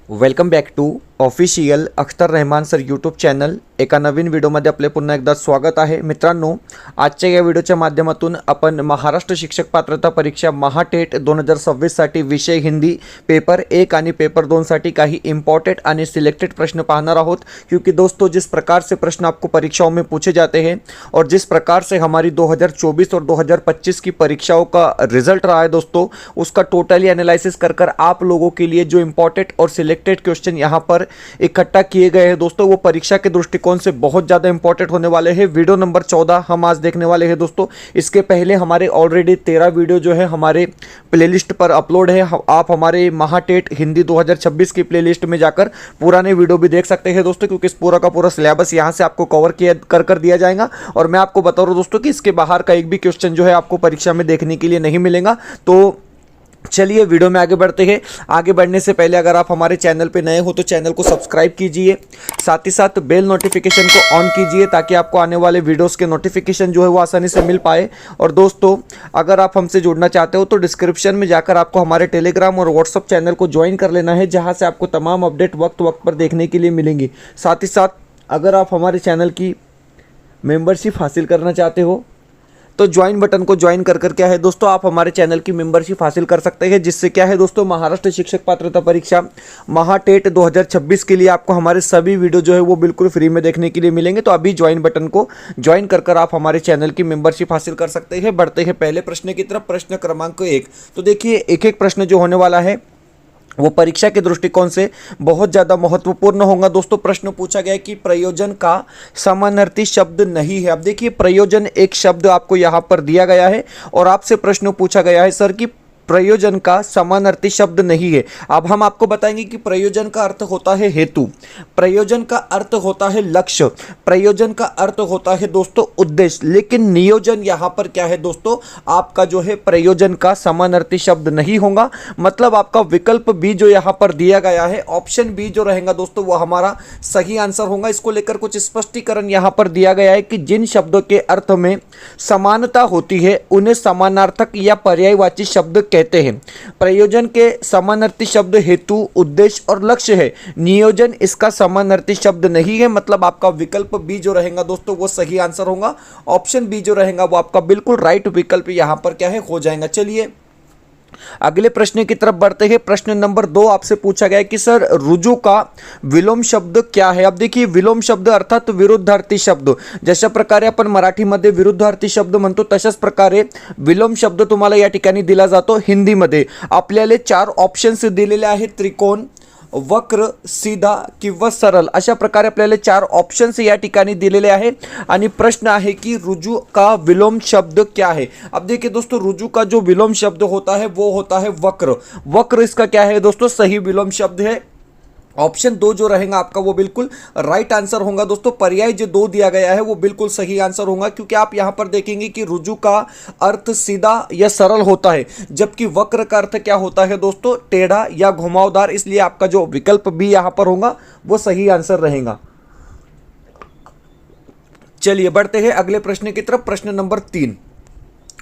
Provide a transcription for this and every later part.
Welcome back to official Akhtar Rahman sir YouTube channel. एका नवीन व्हिडिओमध्ये आपले पुन्हा एकदा स्वागत आहे. मित्रांनो, आजच्या या व्हिडिओच्या माध्यमातून आपण महाराष्ट्र शिक्षक पात्रता परीक्षा महाटेट 2026 साठी विषय हिंदी पेपर 1 आणि पेपर 2 साठी काही इंपॉर्टेंट आणि सिलेक्टेड प्रश्न पाहणार आहोत. क्योंकि दोस्तों, जिस प्रकार से प्रश्न आपको परीक्षाओं में पूछे जाते हैं और जिस प्रकार से हमारी 2024 और 2025 की परीक्षाओं का रिजल्ट रहा है दोस्तों, उसका टोटली एनालिसिस कर आप लोगों के लिए जो इंपॉर्टेंट और सिलेक्टेड क्वेश्चन यहाँ पर इकट्ठा किए गए हैं दोस्तों, वो परीक्षा के दृष्टिकोण से बहुत ज़्यादा इंपॉर्टेंट होने वाले हैं. वीडियो नंबर 14 हम आज देखने वाले हैं दोस्तों. इसके पहले हमारे ऑलरेडी 13 वीडियो जो है हमारे प्लेलिस्ट पर अपलोड है. आप हमारे महाटेट हिंदी 2026 की प्लेलिस्ट में जाकर पुराने वीडियो भी देख सकते हैं दोस्तों, क्योंकि इस पूरा का पूरा सिलेबस यहाँ से आपको कवर किया कर दिया जाएगा. और मैं आपको बता रहा हूँ दोस्तों कि इसके बाहर का एक भी क्वेश्चन जो है आपको परीक्षा में देखने के लिए नहीं मिलेगा. तो चलिए वीडियो में आगे बढ़ते हैं. आगे बढ़ने से पहले अगर आप हमारे चैनल पे नए हो तो चैनल को सब्सक्राइब कीजिए, साथ ही साथ बेल नोटिफिकेशन को ऑन कीजिए ताकि आपको आने वाले वीडियोस के नोटिफिकेशन जो है वो आसानी से मिल पाए. और दोस्तों, अगर आप हमसे जुड़ना चाहते हो तो डिस्क्रिप्शन में जाकर आपको हमारे टेलीग्राम और व्हाट्सअप चैनल को ज्वाइन कर लेना है, जहाँ से आपको तमाम अपडेट वक्त वक्त पर देखने के लिए मिलेंगी. साथ ही साथ अगर आप हमारे चैनल की मेंबरशिप हासिल करना चाहते हो तो ज्वाइन बटन को ज्वाइन कर क्या है दोस्तों, आप हमारे चैनल की मेंबरशिप हासिल कर सकते हैं, जिससे क्या है दोस्तों, महाराष्ट्र शिक्षक पात्रता परीक्षा महाटेट 2026 के लिए आपको हमारे सभी वीडियो जो है वो बिल्कुल फ्री में देखने के लिए मिलेंगे. तो अभी ज्वाइन बटन को ज्वाइन कर आप हमारे चैनल की मेंबरशिप हासिल कर सकते हैं. बढ़ते हैं पहले प्रश्न की तरफ. प्रश्न क्रमांक 1. तो देखिए, एक एक प्रश्न जो होने वाला है वो परीक्षा के दृष्टिकोण से बहुत ज़्यादा महत्वपूर्ण होगा दोस्तों. प्रश्न पूछा गया है कि प्रयोजन का समानार्थी शब्द नहीं है. अब देखिए, प्रयोजन एक शब्द आपको यहाँ पर दिया गया है और आपसे प्रश्न पूछा गया है सर कि प्रयोजन का समानार्थी शब्द नहीं है. अब हम आपको बताएंगे कि प्रयोजन का अर्थ होता है हेतु, प्रयोजन का अर्थ होता है लक्ष्य, प्रयोजन का अर्थ होता है दोस्तों उद्देश्य. लेकिन नियोजन यहाँ पर क्या है दोस्तों, आपका जो है प्रयोजन का समानार्थी शब्द नहीं होगा. मतलब आपका विकल्प बी जो यहाँ पर दिया गया है, ऑप्शन बी जो रहेगा दोस्तों, वो हमारा सही आंसर होगा. इसको लेकर कुछ स्पष्टीकरण यहाँ पर दिया गया है कि जिन शब्दों के अर्थ में समानता होती है उन्हें समानार्थक या पर्यायवाची शब्द कहते हैं. प्रयोजन के समानार्थी शब्द हेतु, उद्देश्य और लक्ष्य है. नियोजन इसका समानार्थी शब्द नहीं है. मतलब आपका विकल्प बी जो रहेगा दोस्तों वो सही आंसर होगा. ऑप्शन बी जो रहेगा वो आपका बिल्कुल राइट विकल्प यहां पर क्या है, हो जाएगा. चलिए अगले प्रश्न की तरफ बढ़ते हैं. प्रश्न नंबर 2 आपसे पूछा गया है कि सर रुजु का विलोम शब्द क्या है. अब देखिए, विलोम शब्द अर्थात विरुद्धार्थी शब्द. जशा प्रकारे आपण मराठीमध्ये विरुद्धार्थी शब्द म्हणतो, तशाच प्रकारे विलोम शब्द तुम्हाला या ठिकाणी दिला जातो हिंदीमध्ये. आपल्याला 4 ऑप्शन्स दिलेले आहेत: त्रिकोण, वक्र, सीधा किंवा सरल. अशा प्रकारे आपल्याला 4 ऑप्शन्स या ठिकाणी दिलेले आहे. आणि प्रश्न आहे कि रुजु का विलोम शब्द क्या है. अब देखिए दोस्तों, रुजु का जो विलोम शब्द होता है वो होता है वक्र. वक्र इसका क्या है दोस्तों, सही विलोम शब्द है. ऑप्शन 2 जो रहेगा आपका वो बिल्कुल राइट आंसर होगा दोस्तों. पर्याय जो 2 दिया गया है वो बिल्कुल सही आंसर होगा, क्योंकि आप यहां पर देखेंगे कि रुजु का अर्थ सीधा या सरल होता है, जबकि वक्र का अर्थ क्या होता है दोस्तों, टेढ़ा या घुमावदार. इसलिए आपका जो विकल्प बी यहां पर होगा वो सही आंसर रहेगा. चलिए बढ़ते हैं अगले प्रश्न की तरफ. प्रश्न नंबर 3.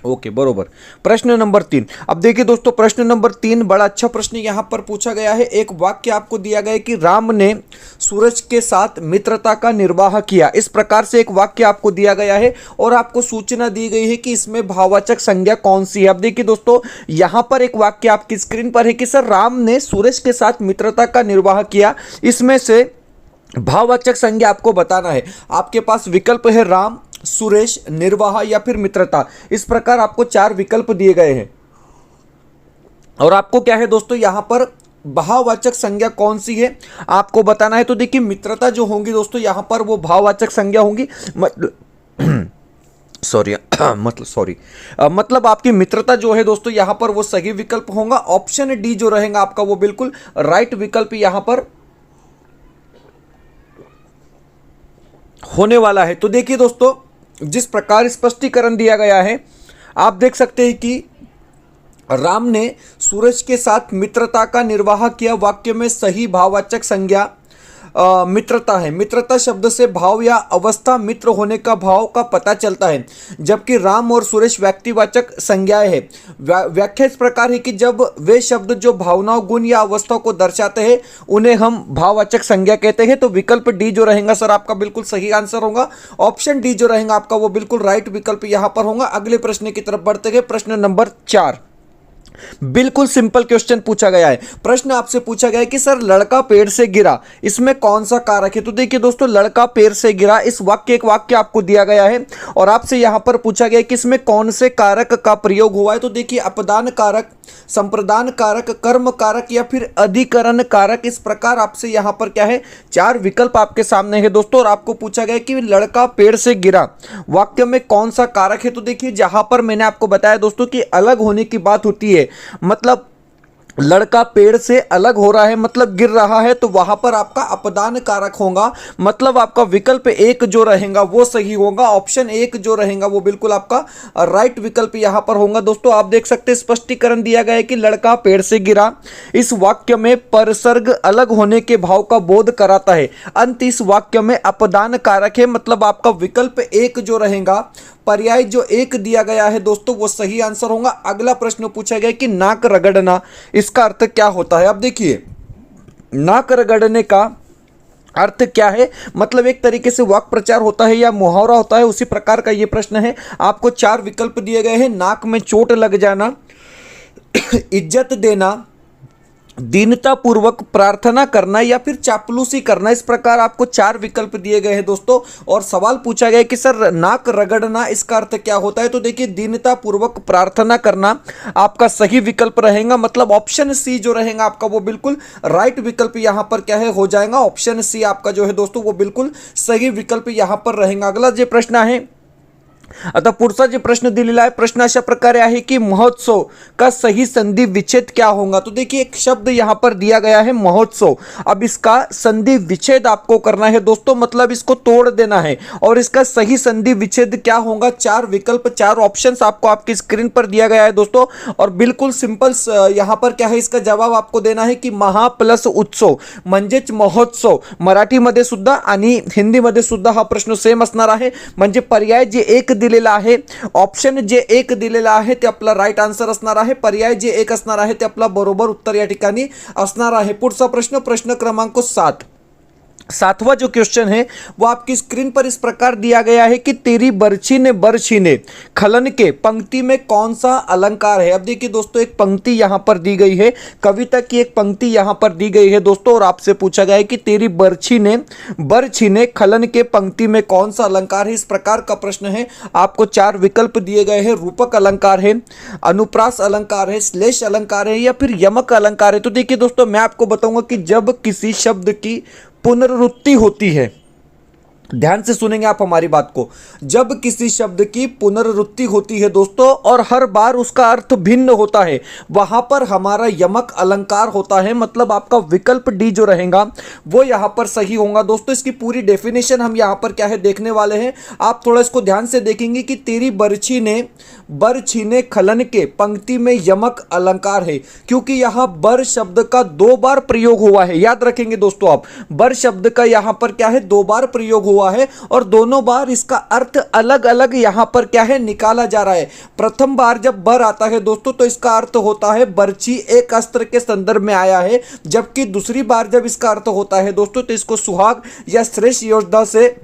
ओके बरोबर. प्रश्न नंबर 3. अब देखिए दोस्तों, प्रश्न नंबर 3 बड़ा अच्छा प्रश्न यहां पर पूछा गया है. एक वाक्य आपको दिया गया है कि राम ने सूरज के साथ मित्रता का निर्वाह किया. इस प्रकार से एक वाक्य आपको दिया गया है और आपको सूचना दी गई है कि इसमें भाववाचक संज्ञा कौन सी है. अब देखिए दोस्तों, यहां पर एक वाक्य आपकी स्क्रीन पर है कि सर राम ने सूरज के साथ मित्रता का निर्वाह किया. इसमें से भाववाचक संज्ञा आपको बताना है. आपके पास विकल्प है राम, सुरेश, निर्वाह या फिर मित्रता. इस प्रकार आपको 4 विकल्प दिए गए हैं और आपको क्या है दोस्तों, यहां पर भाववाचक संज्ञा कौन सी है आपको बताना है. तो देखिए, मित्रता जो होंगी दोस्तों यहां पर वो भाववाचक संज्ञा होंगी. मतलब आपकी मित्रता जो है दोस्तों यहां पर वो सही विकल्प होगा. ऑप्शन डी जो रहेगा आपका वो बिल्कुल राइट विकल्प यहां पर होने वाला है. तो देखिए दोस्तों, जिस प्रकार स्पष्टीकरण दिया गया है, आप देख सकते हैं कि राम ने सूरज के साथ मित्रता का निर्वाह किया. वाक्य में सही भाववाचक संज्ञा मित्रता है। मित्रता शब्द से भाव या अवस्था, मित्र होने का भाव का पता चलता है, जबकि राम और सुरेश व्यक्तिवाचक संज्ञाएं है। व्याख्या इस प्रकार है कि जब वे शब्द जो भावनाओं, गुण या अवस्था को दर्शाते हैं उन्हें हम भाववाचक संज्ञा कहते हैं। तो विकल्प डी जो रहेगा सर आपका बिल्कुल सही आंसर होगा। ऑप्शन डी जो रहेगा आपका वो बिल्कुल राइट विकल्प यहां पर होगा। अगले प्रश्न की तरफ बढ़ते गए, प्रश्न नंबर 4। बिल्कुल सिंपल क्वेश्चन पूछा गया है। प्रश्न आपसे पूछा गया है कि सर लड़का पेड़ से गिरा, इसमें कौन सा कारक है। तो देखिए दोस्तों, लड़का पेड़ से गिरा, इस वाक्य एक वाक्य आपको दिया गया है और आपसे यहां पर पूछा गया है कि इसमें कौन से कारक का प्रयोग हुआ है। तो देखिए, अपदान कारक, संप्रदान कारक, कर्म कारक या फिर अधिकरण कारक। इस प्रकार आपसे यहां पर क्या है, 4 विकल्प आपके सामने है दोस्तों। और आपको पूछा गया कि लड़का पेड़ से गिरा वाक्य में कौन सा कारक है। तो देखिए, जहां पर मैंने आपको बताया दोस्तों कि अलग होने की बात होती है, मतलब लड़का पेड़ से अलग हो रहा है, मतलब गिर रहा है, तो वहां पर आपका अपदान कारक होगा। मतलब आपका विकल्प 1 जो रहेगा वो सही होगा। ऑप्शन 1 जो रहेगा वो बिल्कुल आपका राइट विकल्प यहां पर होगा। दोस्तों आप देख सकते हैं, स्पष्टीकरण दिया गया है कि लड़का पेड़ से गिरा, इस वाक्य में परसर्ग अलग होने के भाव का बोध कराता है। अंत इस वाक्य में अपदान कारक है, मतलब आपका विकल्प 1 जो रहेगा, पर्याय जो 1 दिया गया है दोस्तों, वो सही आंसर होगा। अगला प्रश्न पूछा गया कि नाक रगड़ना, इसका अर्थ क्या होता है। अब देखिए, नाक रगड़ने का अर्थ क्या है, मतलब एक तरीके से वाक् प्रचार होता है या मुहावरा होता है, उसी प्रकार का ये प्रश्न है। आपको 4 विकल्प दिए गए हैं। नाक में चोट लग जाना, इज्जत देना, दीनता पूर्वक प्रार्थना करना या फिर चापलूसी करना। इस प्रकार आपको 4 विकल्प दिए गए हैं दोस्तों। और सवाल पूछा गया कि सर नाक रगड़ना, इसका अर्थ क्या होता है। तो देखिए, दीनता पूर्वक प्रार्थना करना आपका सही विकल्प रहेगा। मतलब ऑप्शन सी जो रहेगा आपका वो बिल्कुल राइट विकल्प यहां पर क्या है, हो जाएगा। ऑप्शन सी आपका जो है दोस्तों वो बिल्कुल सही विकल्प यहां पर रहेगा। अगला जो प्रश्न है, आता पुढचा जे प्रश्न दिलेला आहे, प्रश्न अशा प्रकारे आहे की महोत्सव का सही संधि विच्छेद क्या होगा। तो देखिए, एक शब्द यहां पर दिया गया है महोत्सव। अब इसका संधि विच्छेद आपको करना है दोस्तों, मतलब इसको तोड़ देना है। और इसका सही संधि विच्छेद क्या होगा, 4 विकल्प, 4 ऑप्शंस आपको आपकी स्क्रीन पर दिया गया है दोस्तों। और बिल्कुल सिंपल यहां पर क्या है, इसका जवाब आपको देना है कि महा प्लस उत्सव म्हणजेच महोत्सव। मराठीमध्ये सुद्धा आणि हिंदीमध्ये सुद्धा हा प्रश्न सेम असणार आहे। म्हणजे पर्याय जे 1 दिलेला आहे, ऑप्शन जे 1 दिलेला आहे ते आपला राइट आंसर असणार आहे। पर्याय जे 1 असणार आहे ते आपला बरोबर उत्तर या ठिकाणी असणार आहे। पुढचा प्रश्न, प्रश्न क्रमांक 7। 7वां जो क्वेश्चन है वो आपकी स्क्रीन पर इस प्रकार दिया गया है कि तेरी बरछी ने बरछीने खलन के पंक्ति में कौन सा अलंकार है। अब देखिए दोस्तों, एक पंक्ति यहां पर दी गई है, कविता की एक पंक्ति यहां पर दी गई है दोस्तों। और आपसे पूछा गया है कि तेरी बरछी ने बरछीने खलन के पंक्ति में कौन सा अलंकार है। इस प्रकार का प्रश्न है। आपको 4 विकल्प दिए गए हैं, रूपक अलंकार है, अनुप्रास अलंकार है, श्लेष अलंकार है या फिर यमक अलंकार है। तो देखिए दोस्तों, मैं आपको बताऊंगा कि जब किसी शब्द की पुनरुक्ति होती है, ध्यान से सुनेंगे आप हमारी बात को, जब किसी शब्द की पुनरुक्ति होती है दोस्तों और हर बार उसका अर्थ भिन्न होता है, वहां पर हमारा यमक अलंकार होता है। मतलब आपका विकल्प डी जो रहेगा वो यहां पर सही होगा दोस्तों। इसकी पूरी डेफिनेशन हम यहां पर क्या है देखने वाले हैं। आप थोड़ा इसको ध्यान से देखेंगे कि तेरी बरछी ने बरछीने खलन के पंक्ति में यमक अलंकार है, क्योंकि यहां बर शब्द का 2 बार प्रयोग हुआ है। याद रखेंगे दोस्तों आप, बर शब्द का यहां पर क्या है, 2 बार प्रयोग हुआ है और दोनों बार इसका अर्थ अलग अलग यहां पर क्या है निकाला जा रहा है। प्रथम बार जब बर आता है दोस्तों तो इसका अर्थ होता है बरछी एक अस्त्र के संदर्भ में आया है, जबकि दूसरी बार जब इसका अर्थ होता है दोस्तों तो इसको सुहाग या श्रेष्ठ योद्धा से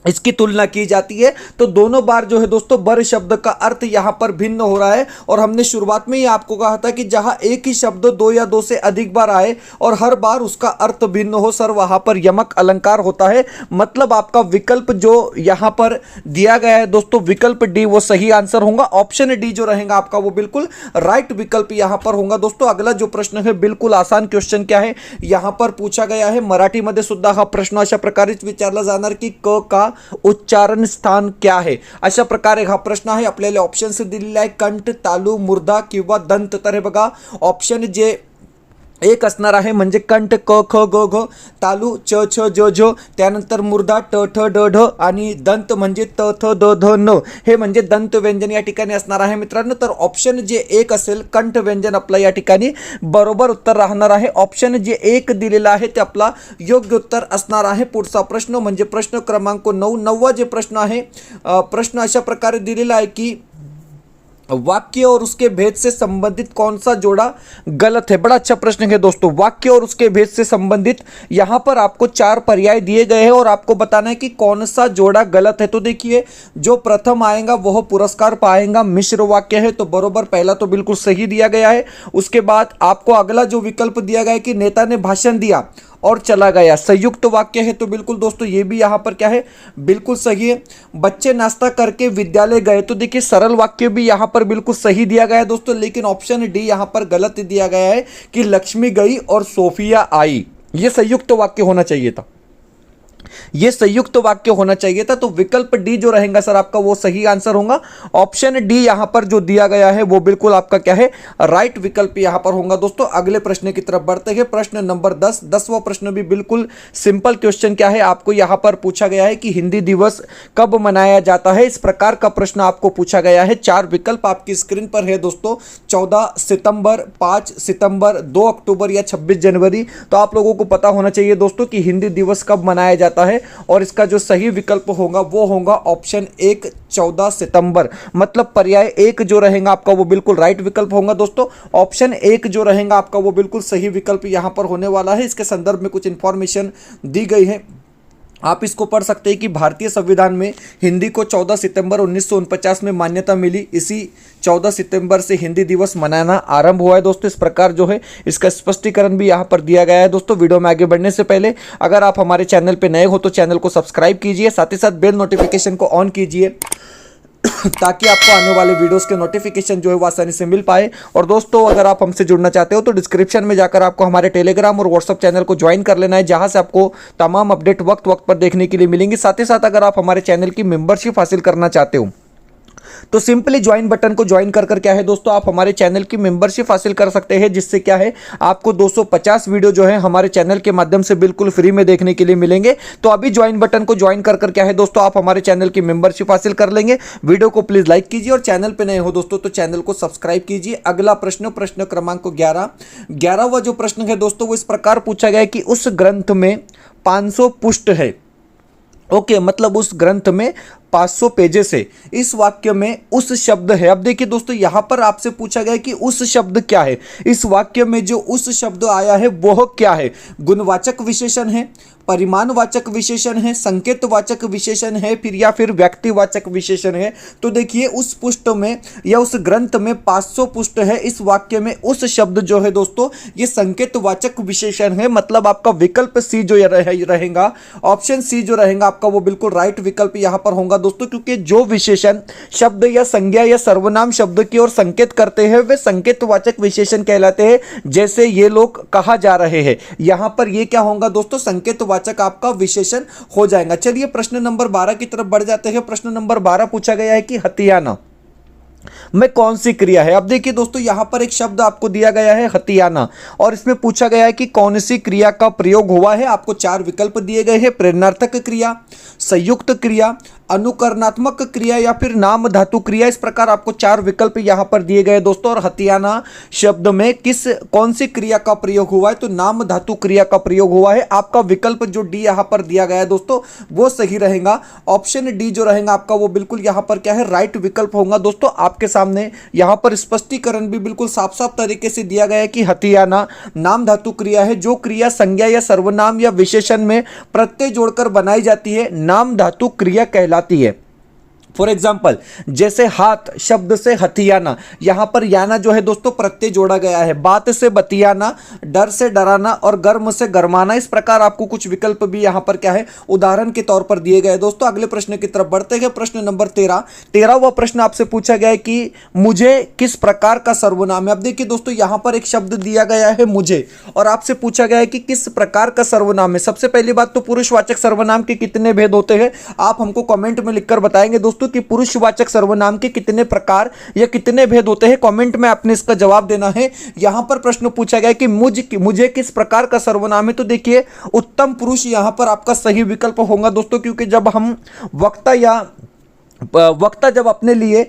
इसकी तुलना की जाती है। तो दोनों बार जो है दोस्तों बर शब्द का अर्थ यहां पर भिन्न हो रहा है। और हमने शुरुआत में ही आपको कहा था कि जहां एक ही शब्द 2 या 2 से अधिक बार आए और हर बार उसका अर्थ भिन्न हो सर, वहां पर यमक अलंकार होता है। मतलब आपका विकल्प जो यहां पर दिया गया है दोस्तों, विकल्प डी वो सही आंसर होगा। ऑप्शन डी जो रहेगा आपका वो बिल्कुल राइट विकल्प यहां पर होगा दोस्तों। अगला जो प्रश्न है बिल्कुल आसान क्वेश्चन क्या है यहां पर पूछा गया है, मराठीमध्ये सुद्धा हा प्रश्न अशा प्रकारेच विचारला जाणार की क का उच्चारण स्थान क्या है, अशा प्रकारे हा प्रश्न आहे। आपल्याला ऑप्शन्स दिलेले आहे, कंठ, तालू, मुर्दा किंवा दंत। तर हे बघा, ऑप्शन जे एक असणार आहे म्हणजे कंठ क ख ग घ, तालू च छ ज झ, त्यानंतर मुर्दा ट ठ ड ढ आणि दंत म्हणजे त थ द ध न, हे म्हणजे दंत व्यंजन या ठिकाणी असणार आहे मित्रांनो. तर ऑप्शन जे एक असेल कंठ व्यंजन आपलं या ठिकाणी बरोबर उत्तर राहणार आहे. ऑप्शन जे एक दिलेलं आहे ते आपला योग्य उत्तर असणार आहे. पुढचा प्रश्न म्हणजे प्रश्न क्रमांक 9. 9वा जे प्रश्न आहे, प्रश्न अशा प्रकारे दिलेला आहे की वाक्य और उसके भेद से संबंधित कौन सा जोड़ा गलत है. बड़ा अच्छा प्रश्न है दोस्तों. वाक्य और उसके भेद से संबंधित यहां पर आपको 4 पर्याय दिए गए हैं और आपको बताना है कि कौन सा जोड़ा गलत है. तो देखिए, जो प्रथम आएगा वह पुरस्कार पाएगा मिश्र वाक्य है, तो बरोबर पहला तो बिल्कुल सही दिया गया है. उसके बाद आपको अगला जो विकल्प दिया गया है कि नेता ने भाषण दिया और चला गया, संयुक्त वाक्य है, तो बिल्कुल दोस्तों ये भी यहाँ पर क्या है, बिल्कुल सही है. बच्चे नाश्ता करके विद्यालय गए, तो देखिए सरल वाक्य भी यहाँ पर बिल्कुल सही दिया गया है दोस्तों. लेकिन ऑप्शन डी यहाँ पर गलत दिया गया है कि लक्ष्मी गई और सोफिया आई. ये संयुक्त वाक्य होना चाहिए था, ये संयुक्त वाक्य होना चाहिए था. तो विकल्प डी जो रहेगा सर आपका वो सही आंसर होगा. ऑप्शन डी यहां पर जो दिया गया है वो बिल्कुल आपका क्या है, राइट विकल्प यहां पर होगा दोस्तों. अगले प्रश्न की तरफ बढ़ते हैं. प्रश्न नंबर 10. 10वां प्रश्न भी बिल्कुल सिंपल क्वेश्चन क्या है, आपको यहां पर पूछा गया है कि हिंदी दिवस कब मनाया जाता है. इस प्रकार का प्रश्न आपको पूछा गया है. 4 विकल्प आपकी स्क्रीन पर है दोस्तों. 14 सितंबर, 5 सितंबर, 2 अक्टूबर या 26 जनवरी. तो आप लोगों को पता होना चाहिए दोस्तों कि हिंदी दिवस कब मनाया जाता है, और इसका जो सही विकल्प होगा वो होगा ऑप्शन 1 14 सितंबर. मतलब पर्याय 1 जो रहेगा आपका वो बिल्कुल राइट विकल्प होगा दोस्तों. ऑप्शन 1 जो रहेगा आपका वो बिल्कुल सही विकल्प यहां पर होने वाला है. इसके संदर्भ में कुछ इंफॉर्मेशन दी गई है, आप इसको पढ़ सकते हैं कि भारतीय संविधान में हिंदी को 14 सितंबर 1949 में मान्यता मिली. इसी 14 सितंबर से हिंदी दिवस मनाना आरंभ हुआ है दोस्तों. इस प्रकार जो है इसका स्पष्टीकरण भी यहाँ पर दिया गया है दोस्तों. वीडियो में आगे बढ़ने से पहले अगर आप हमारे चैनल पर नए हो तो चैनल को सब्सक्राइब कीजिए, साथ ही साथ बेल नोटिफिकेशन को ऑन कीजिए ताकि आपको आने वाले वीडियोस के नोटिफिकेशन जो है वो आसानी से मिल पाए. और दोस्तों अगर आप हमसे जुड़ना चाहते हो तो डिस्क्रिप्शन में जाकर आपको हमारे टेलीग्राम और व्हाट्सअप चैनल को ज्वाइन कर लेना है, जहां से आपको तमाम अपडेट वक्त वक्त पर देखने के लिए मिलेंगी. साथ ही साथ अगर आप हमारे चैनल की मेंबरशिप हासिल करना चाहते हो तो सिंपली ज्वाइन बटन को ज्वाइन कर क्या है दोस्तों, आप हमारे चैनल की मेंबरशिप हासिल कर सकते हैं, जिससे क्या है आपको 250 वीडियो जो है हमारे चैनल के माध्यम से बिल्कुल फ्री में देखने के लिए मिलेंगे. तो अभी ज्वाइन बटन को ज्वाइन कर क्या है दोस्तों, आप हमारे चैनल की मेंबरशिप हासिल कर लेंगे. वीडियो को प्लीज लाइक कीजिए और चैनल पे नए हो दोस्तों तो चैनल को सब्सक्राइब कीजिए. अगला प्रश्न, प्रश्न क्रमांक 11. 11वां जो प्रश्न है दोस्तों वो इस प्रकार पूछा गया है कि उस ग्रंथ में 500 पुष्ट है. ओके, मतलब उस ग्रंथ में 500 पेजेस है. इस वाक्य में उस शब्द है. अब देखिए दोस्तों यहां पर आपसे पूछा गया कि उस शब्द क्या है. इस वाक्य में जो उस शब्द आया है वह क्या है. गुणवाचक विशेषण है, परिमाणवाचक विशेषण है, संकेतवाचक विशेषण है, फिर या फिर व्यक्तिवाचक विशेषण है. तो देखिए उस पुष्ट में या उस ग्रंथ में 500 पुष्ट है. इस वाक्य में उस शब्द जो है दोस्तों ये संकेतवाचक विशेषण है. मतलब आपका विकल्प सी जो रहेगा, ऑप्शन सी जो रहेगा आपका वो बिल्कुल राइट विकल्प यहां पर होगा दोस्तों. क्योंकि जो विशेषण शब्द या संज्ञा या सर्वनाम शब्द की ओर संकेत करते हैं वे संकेतवाचक विशेषण कहलाते हैं. जैसे ये लोग कहा जा रहे हैं, यहां पर ये क्या होगा दोस्तों, संकेतवाचक आपका विशेषण हो जाएगा. चलिए प्रश्न नंबर 12 की तरफ बढ़ जाते हैं. प्रश्न नंबर 12 पूछा गया है कि हथियाना में कौन सी क्रिया है. अब देखिए दोस्तों यहां पर एक शब्द आपको दिया गया है हथियाना, और इसमें पूछा गया है कि कौन सी क्रिया का प्रयोग हुआ है. आपको 4 विकल्प दिए गए हैं, प्रेरणार्थक क्रिया, संयुक्त क्रिया, अनुकरणात्मक क्रिया या फिर नाम धातु क्रिया. इस प्रकार आपको 4 विकल्प यहां पर दिए गए दोस्तों. और हथियाना शब्द में कौन सी क्रिया का प्रयोग हुआ है, तो नाम धातु क्रिया का प्रयोग हुआ है. आपका विकल्प जो डी यहां पर दिया गया है दोस्तों वो सही रहेगा. ऑप्शन डी जो रहेगा आपका वो बिल्कुल यहां पर क्या है, राइट विकल्प होगा दोस्तों. आपके सामने यहां पर स्पष्टीकरण भी बिल्कुल साफ साफ तरीके से दिया गया है कि हथियाना नाम धातु क्रिया है. जो क्रिया संज्ञा या सर्वनाम या विशेषण में प्रत्यय जोड़कर बनाई जाती है नाम धातु क्रिया कहलाती है. फॉर एग्जाम्पल जैसे हाथ शब्द से हथियाना, यहां पर याना जो है दोस्तों प्रत्यय जोड़ा गया है. बात से बतियाना, डर से डराना और गर्म से गरमाना. इस प्रकार आपको कुछ विकल्प भी यहां पर क्या है उदाहरण के तौर पर दिए गए दोस्तों. अगले प्रश्न की तरफ बढ़ते हैं. प्रश्न नंबर 13. 13वां प्रश्न आपसे पूछा गया है कि मुझे किस प्रकार का सर्वनाम है. अब देखिए दोस्तों यहां पर एक शब्द दिया गया है मुझे, और आपसे पूछा गया है कि किस प्रकार का सर्वनाम है. सबसे पहली बात तो पुरुषवाचक सर्वनाम के कितने भेद होते हैं आप हमको कमेंट में लिखकर बताएंगे दोस्तों. दोस्तों कि पुरुषवाचक सर्वनाम के कितने प्रकार या कितने भेद होते हैं, कमेंट में आपने इसका जवाब देना है। यहां पर प्रश्न पूछा गया कि मुझे किस प्रकार का सर्वनाम है, तो देखिए उत्तम पुरुष यहां पर आपका सही विकल्प होगा दोस्तों, क्योंकि जब हम वक्ता जब अपने लिए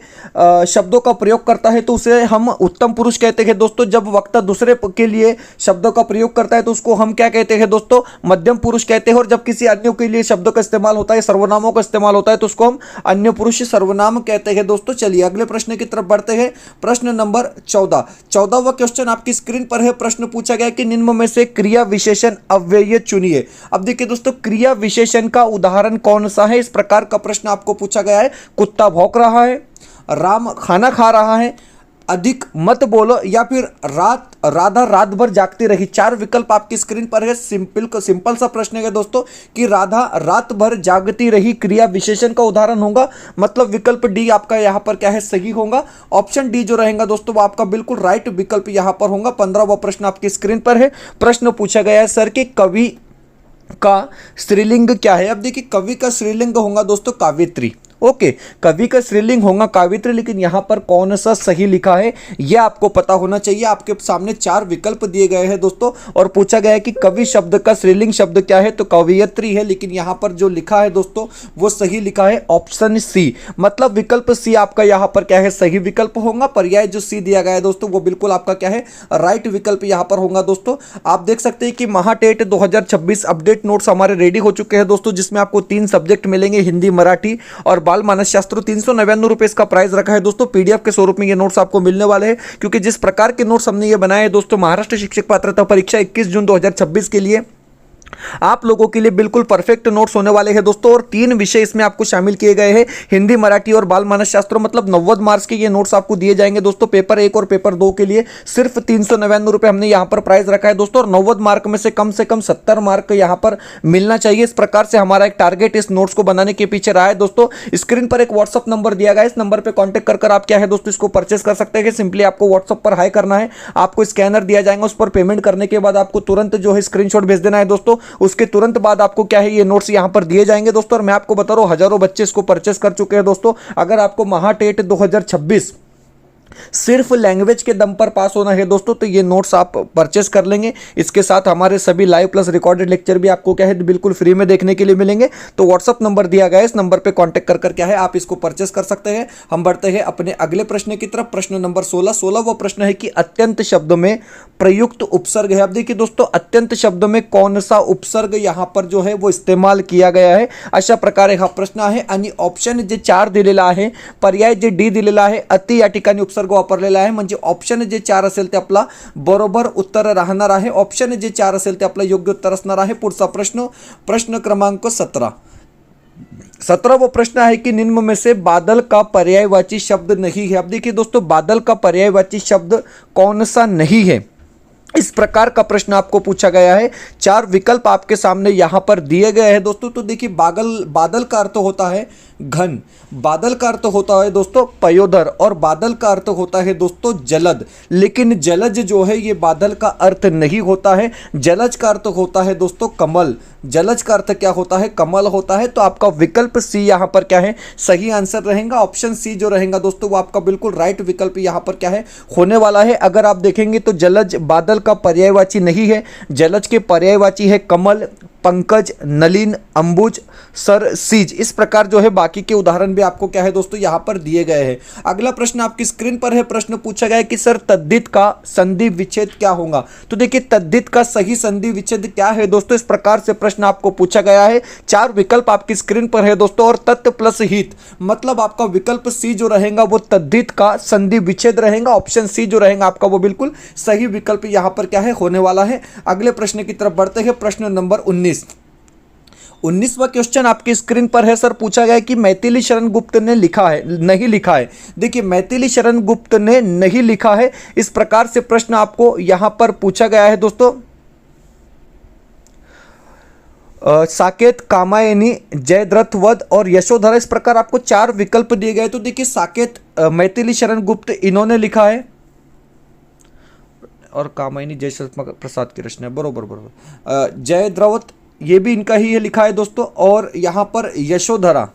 शब्दों का प्रयोग करता है तो उसे हम उत्तम पुरुष कहते हैं दोस्तों। जब वक्ता दूसरे के लिए शब्दों का प्रयोग करता है तो उसको हम क्या कहते हैं दोस्तों, मध्यम पुरुष कहते हैं। और जब किसी अन्य के लिए शब्दों का इस्तेमाल होता है, सर्वनामों का इस्तेमाल होता है, तो उसको हम अन्य पुरुष सर्वनाम कहते हैं दोस्तों। चलिए अगले प्रश्न की तरफ बढ़ते हैं। प्रश्न नंबर 14वां क्वेश्चन आपकी स्क्रीन पर है। प्रश्न पूछा गया कि निम्न में से क्रिया विशेषण अव्यय चुनिए। अब देखिए दोस्तों, क्रिया विशेषण का उदाहरण कौन सा है, इस प्रकार का प्रश्न आपको पूछा गया है। कुत्ता भौंक रहा है, राम खाना खा रहा है, अधिक मत बोलो, या फिर राधा रात भर जागती रही। 4 विकल्प आपकी स्क्रीन पर है। सिंपल सा प्रश्न है दोस्तों कि राधा रात भर जागती रही क्रिया विशेषण का उदाहरण होगा, मतलब विकल्प डी आपका यहां पर क्या है, सही होगा। ऑप्शन डी जो रहेगा दोस्तों वो आपका बिल्कुल राइट विकल्प यहां पर होगा। 15वां प्रश्न आपकी स्क्रीन पर है। प्रश्न पूछा गया है सर कि कवि का स्त्रीलिंग क्या है। अब देखिए कवि का स्त्रीलिंग होगा दोस्तों काव्यत्री। ओके, कवि का स्त्रीलिंग होगा काव्यत्री, लेकिन यहां पर कौन सा सही लिखा है यह आपको पता होना चाहिए। आपके सामने 4 विकल्प दिए गए हैं दोस्तों और पूछा गया है कि कवि शब्द का स्त्रीलिंग शब्द क्या है, तो कवयित्री है, लेकिन यहां पर जो लिखा है दोस्तों वो सही लिखा है ऑप्शन सी, मतलब विकल्प सी आपका यहां पर क्या है, सही विकल्प होगा। पर्याय जो सी दिया गया है दोस्तों वो बिल्कुल आपका क्या है, राइट विकल्प यहां पर होगा दोस्तों। आप देख सकते हैं कि महाटेट 2026 अपडेट नोट्स हमारे रेडी हो चुके हैं दोस्तों, जिसमें आपको 3 सब्जेक्ट मिलेंगे, हिंदी, मराठी और बाल मानस शास्त्र। 399 रुपए इसका प्राइस रखा है दोस्तों। पीडीएफ के स्वरूप में ये नोट्स आपको मिलने वाले हैं, क्योंकि जिस प्रकार के नोट्स हमने ये बनाए हैं दोस्तों महाराष्ट्र शिक्षक पात्रता परीक्षा 21 जून 2026 के लिए आप लोगों के लिए बिल्कुल परफेक्ट नोट्स होने वाले हैं दोस्तों। और 3 विषय इसमें आपको शामिल किए गए हैं, हिंदी, मराठी और बाल मानस शास्त्र, मतलब 90 मार्क्स के ये नोट्स आपको दिए जाएंगे दोस्तों। पेपर 1 और पेपर 2 के लिए सिर्फ 399 रुपए हमने यहां पर प्राइस रखा है दोस्तों। और 90 मार्क में से कम 70 मार्क यहां पर मिलना चाहिए। इस प्रकार से हमारा एक टारगेट इस नोट्स को बनाने के पीछे रहा है दोस्तों। स्क्रीन पर एक व्हाट्सअप नंबर दिया गया है, इस नंबर पर कॉन्टेक्ट कर आप क्या है दोस्तों इसको परचेस कर सकते हैं। सिंपली आपको व्हाट्सअप पर हाई करना है, आपको स्कैनर दिया जाएगा, उस पर पेमेंट करने के बाद आपको तुरंत जो है स्क्रीनशॉट भेज देना है दोस्तों। उसके तुरंत बाद आपको क्या है ये नोट्स यहां पर दिए जाएंगे दोस्तों। और मैं आपको बता रहा हूं हजारों बच्चे इसको परचेस कर चुके हैं दोस्तों। अगर आपको महाटेट 2026 सिर्फ लैंग्वेज के दम पर पास होना है दोस्तों तो ये नोट्स आप परचेस कर लेंगे। इसके साथ हमारे सभी लाइव प्लस रिकॉर्डेड लेक्चर भी आपको क्या है बिल्कुल फ्री में देखने के लिए मिलेंगे। तो व्हाट्सअप नंबर दिया गया है, इस नंबर पे कांटेक्ट कर क्या है आप इसको परचेस कर सकते हैं। हम बढ़ते हैं अपने अगले प्रश्न की तरफ। प्रश्न नंबर 16 वो प्रश्न है कि अत्यंत शब्द में प्रयुक्त उपसर्ग है। अब देखिए दोस्तों अत्यंत शब्द में कौन सा उपसर्ग यहां पर जो है वो इस्तेमाल किया गया है, अशा प्रकारे हा प्रश्न आहे। आणि ऑप्शन जे 4 दिलेला आहे, पर्याय जे डी दिलेला आहे, अति या ठिकाणी उपसर्ग वापरलेला आहे, म्हणजे ऑप्शन जे 4 असेल ते आपला बरोबर उत्तर राहणार आहे। ऑप्शन जे 4 असेल ते आपला योग्य उत्तर असणार आहे। पुढचा प्रश्न, प्रश्न क्रमांक 17 वो प्रश्न है कि निम्न में से बादल का पर्यायवाची शब्द नहीं है। अब देखिए दोस्तों बादल का पर्यायवाची शब्द कौन सा नहीं है, इस प्रकार का प्रश्न आपको पूछा गया है। 4 विकल्प आपके सामने यहां पर दिए गए हैं दोस्तों। तो देखिए बादल का अर्थ होता है घन, बादल का अर्थ होता है दोस्तों पयोधर और बादल का अर्थ होता है दोस्तों जलद। लेकिन जलज जो है ये बादल का अर्थ नहीं होता है। जलज का अर्थ होता है दोस्तों कमल। जलज का अर्थ क्या होता है, कमल होता है। तो आपका विकल्प सी यहां पर क्या है सही आंसर रहेगा। ऑप्शन सी जो रहेगा दोस्तों वो आपका बिल्कुल राइट विकल्प यहां पर क्या है होने वाला है। अगर आप देखेंगे तो जलज बादल का पर्यायवाची नहीं है, जलज के पर्यायवाची है कमल, पंकज, नलिन, अंबुज, सरसीज। इस प्रकार जो है बाकी के उदाहरण भी आपको क्या है दोस्तों यहां पर दिए गए हैं। अगला प्रश्न आपकी स्क्रीन पर है। प्रश्न पूछा गया है कि सर तद्धित का संधि विच्छेद क्या होगा। तो देखिए तद्धित का सही संधि विच्छेद क्या है दोस्तों, इस प्रकार से प्रश्न आपको पूछा गया है। 4 विकल्प आपकी स्क्रीन पर है दोस्तों और तत् प्लस हित, मतलब आपका विकल्प सी जो रहेगा वो तद्धित का संधि विच्छेद रहेगा। ऑप्शन सी जो रहेगा आपका वो बिल्कुल सही विकल्प यहां पर क्या है होने वाला है। अगले प्रश्न की तरफ बढ़ते हैं। प्रश्न नंबर 19वां क्वेश्चन आपकी स्क्रीन पर है। सर पूछा गया कि मैथिली शरण गुप्त ने लिखा है नहीं लिखा है। देखिए मैथिली शरण गुप्त ने नहीं लिखा है, इस प्रकार से प्रश्न आपको यहां पर पूछा गया है दोस्तों। साकेत, कामायनी, जयद्रथ वध और यशोधरा, इस प्रकार आपको 4 विकल्प दिए गए। तो देखिए साकेत मैथिली शरण गुप्त इन्होंने लिखा है और कामायनी जयशंकर प्रसाद की रचना है, बरोबर। जयद्रथ ये भी इनका ही लिखा है दोस्तों। और यहां पर यशोधरा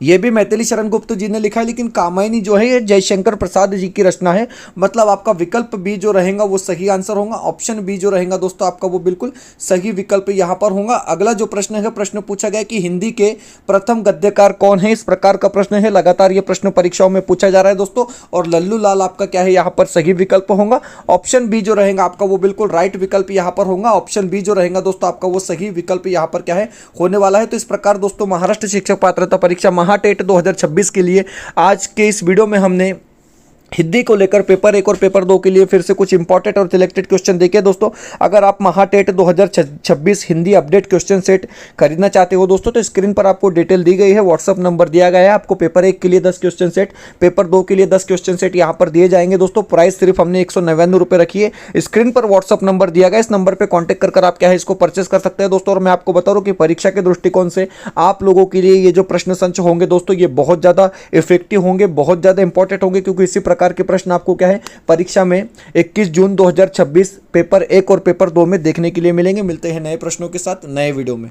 ये भी मैथिली शरण गुप्त जी ने लिखा है, लेकिन कामायनी जो है ये जयशंकर प्रसाद जी की रचना है। मतलब आपका विकल्प बी जो रहेगा वो सही आंसर होगा। ऑप्शन बी जो रहेगा दोस्तों आपका वो बिल्कुल सही विकल्प यहाँ पर होगा। अगला जो प्रश्न है, प्रश्न पूछा गया कि हिंदी के प्रथम गद्यकार कौन है। इस प्रकार का प्रश्न है, लगातार ये प्रश्न परीक्षाओं में पूछा जा रहा है दोस्तों। और लल्लू लाल आपका क्या है यहाँ पर सही विकल्प होगा। ऑप्शन बी जो रहेगा आपका वो बिल्कुल राइट विकल्प यहाँ पर होगा। ऑप्शन बी जो रहेगा दोस्तों आपका वो सही विकल्प यहाँ पर क्या है होने वाला है। तो इस प्रकार दोस्तों महाराष्ट्र शिक्षक पात्रता परीक्षा महाटेट 2026 के लिए आज के इस वीडियो में हमने हिंदी को लेकर पेपर 1 और पेपर 2 के लिए फिर से कुछ इंपॉर्टेंट और सिलेक्टेड क्वेश्चन देखे दोस्तों। अगर आप Mahatet 2026 Hindi update question set खरीदना चाहते हो दोस्तों तो स्क्रीन पर आपको डिटेल दी गई है, व्हाट्सअप नंबर दिया गया है। आपको पेपर 1 के लिए 10 क्वेश्चन सेट, पेपर 2 के लिए 10 क्वेश्चन सेट यहाँ पर दिए जाएंगे दोस्तों। प्राइस सिर्फ हमने 199 रुपये रखी है। स्क्रीन पर व्हाट्सअप नंबर दिया गया है, इस नंबर पर कॉन्टैक्ट कर आप क्या है इसको परचेस कर सकते हैं दोस्तों। और मैं आपको बता रहा हूँ कि परीक्षा के दृष्टिकोण से आप लोगों के लिए ये जो प्रश्न संच होंगे दोस्तों ये बहुत ज़्यादा इफेक्टिव होंगे, बहुत ज़्यादा इंपॉर्टेंट होंगे, क्योंकि इसी प्रकार के प्रश्न आपको है परीक्षा में 21 जून 2026 पेपर 1 और पेपर 2 में देखने के लिए मिलेंगे। मिलते हैं नए प्रश्नों के साथ नए वीडियो में।